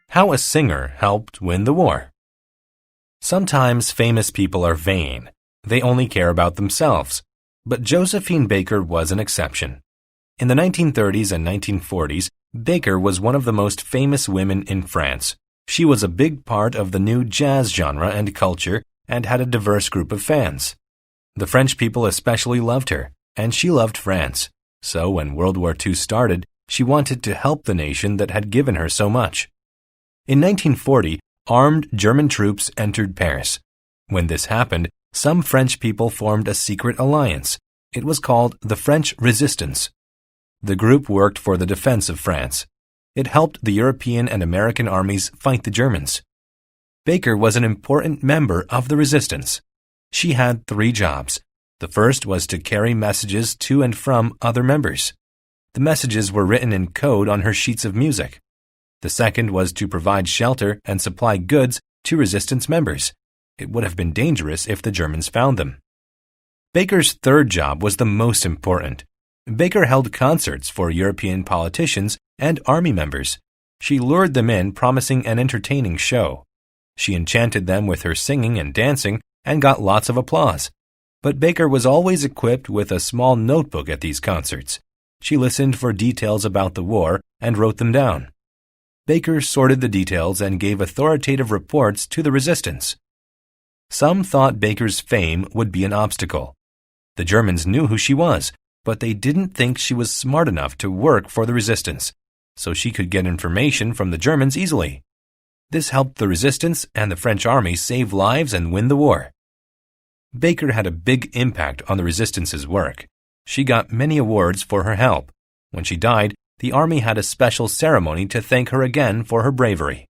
How a singer helped win the war. Sometimes famous people are vain. They only care about themselves. But Josephine Baker was an exception. In the 1930s and 1940s, Baker was one of the most famous women in France. She was a big part of the new jazz genre and culture and had a diverse group of fans. The French people especially loved her, and she loved France. So when World War II started, she wanted to help the nation that had given her so much. In 1940, armed German troops entered Paris. When this happened, some French people formed a secret alliance. It was called the French Resistance. The group worked for the defense of France. It helped the European and American armies fight the Germans. Baker was an important member of the resistance. She had 3 jobs. The first was to carry messages to and from other members. The messages were written in code on her sheets of music. The second was to provide shelter and supply goods to resistance members. It would have been dangerous if the Germans found them. Baker's third job was the most important. Baker held concerts for European politicians and army members. She lured them in, promising an entertaining show. She enchanted them with her singing and dancing and got lots of applause. But Baker was always equipped with a small notebook at these concerts. She listened for details about the war and wrote them down. Baker sorted the details and gave authoritative reports to the resistance. Some thought Baker's fame would be an obstacle. The Germans knew who she was, but they didn't think she was smart enough to work for the resistance, so she could get information from the Germans easily. This helped the resistance and the French army save lives and win the war. Baker had a big impact on the resistance's work. She got many awards for her help. When she died, the army had a special ceremony to thank her again for her bravery.